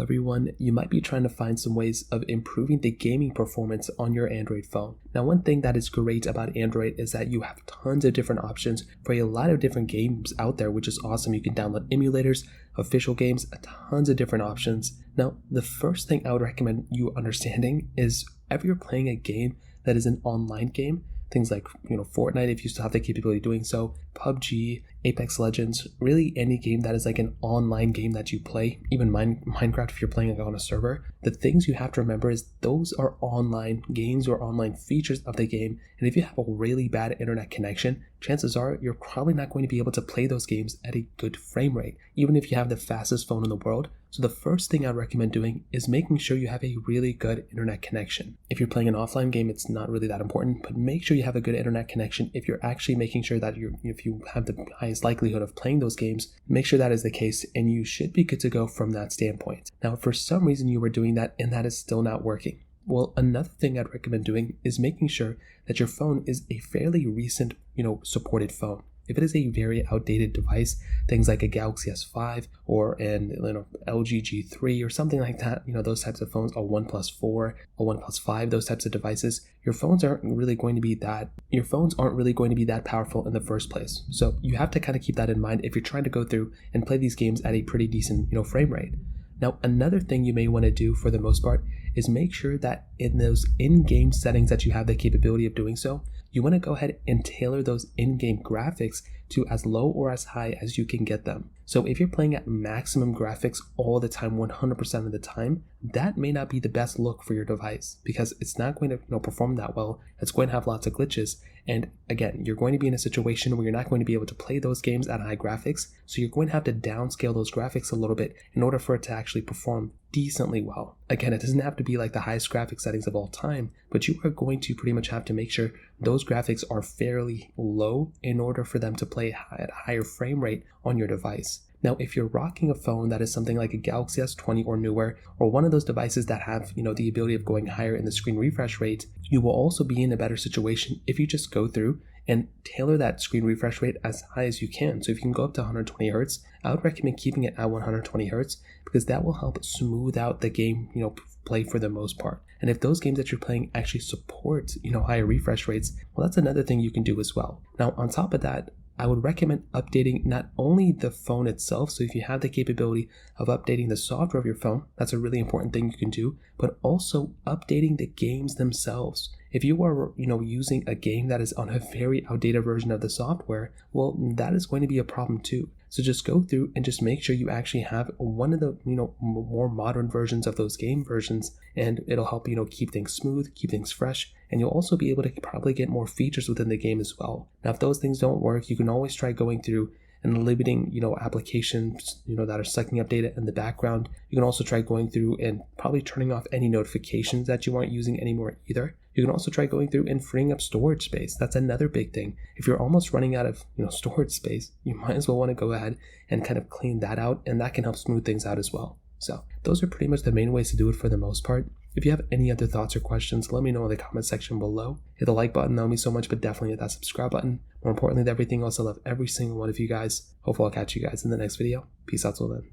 Well, everyone, you might be trying to find some ways of improving the gaming performance on your Android phone. Now, one thing that is great about Android is that you have tons of different options for a lot of different games out there, which is awesome. You can download emulators, official games, tons of different options. Now, the first thing I would recommend you understanding is if you're playing a game that is an online game, things like, Fortnite, if you still have the capability of doing so, PUBG, Apex Legends, really any game that is like an online game that you play, even Minecraft if you're playing on a server, the things you have to remember is those are online games or online features of the game. And if you have a really bad internet connection, chances are you're probably not going to be able to play those games at a good frame rate, even if you have the fastest phone in the world. So the first thing I'd recommend doing is making sure you have a really good internet connection. If you're playing an offline game, it's not really that important, but make sure you have a good internet connection. If you're actually making sure that if you have the highest likelihood of playing those games, make sure that is the case, and you should be good to go from that standpoint. Now, if for some reason you were doing that and that is still not working, well, another thing I'd recommend doing is making sure that your phone is a fairly recent, supported phone. If it is a very outdated device, things like a Galaxy S5 or an LG G3 or something like that, those types of phones, a OnePlus 4, a OnePlus 5, those types of devices, your phones aren't really going to be that powerful in the first place. So you have to kind of keep that in mind if you're trying to go through and play these games at a pretty decent, frame rate. Now, another thing you may want to do for the most part is make sure that in those in-game settings that you have the capability of doing so, you want to go ahead and tailor those in-game graphics to as low or as high as you can get them. So if you're playing at maximum graphics all the time, 100% of the time, that may not be the best look for your device because it's not going to perform that well. It's going to have lots of glitches. And again, you're going to be in a situation where you're not going to be able to play those games at high graphics. So you're going to have to downscale those graphics a little bit in order for it to actually perform decently well. Again, it doesn't have to be like the highest graphic settings of all time, but you are going to pretty much have to make sure those graphics are fairly low in order for them to play at a higher frame rate on your device. Now, if you're rocking a phone that is something like a Galaxy S20 or newer, or one of those devices that have, the ability of going higher in the screen refresh rate, you will also be in a better situation if you just go through and tailor that screen refresh rate as high as you can. So if you can go up to 120 Hertz, I would recommend keeping it at 120 Hertz because that will help smooth out the game, play for the most part. And if those games that you're playing actually support, higher refresh rates, well, that's another thing you can do as well. Now, on top of that, I would recommend updating not only the phone itself, so if you have the capability of updating the software of your phone, that's a really important thing you can do, but also updating the games themselves. If you are, using a game that is on a very outdated version of the software, well, that is going to be a problem too. So just go through and just make sure you actually have one of the, more modern versions of those game versions, and it'll help, keep things smooth, keep things fresh, and you'll also be able to probably get more features within the game as well. Now, if those things don't work, you can always try going through and limiting, applications, that are sucking up data in the background. You can also try going through and probably turning off any notifications that you aren't using anymore either. You can also try going through and freeing up storage space. That's another big thing. If you're almost running out of, storage space, you might as well want to go ahead and kind of clean that out, and that can help smooth things out as well. So those are pretty much the main ways to do it for the most part. If you have any other thoughts or questions, let me know in the comment section below. Hit the like button, that would mean so much, but definitely hit that subscribe button. More importantly than everything else, I love every single one of you guys. Hopefully I'll catch you guys in the next video. Peace out till then.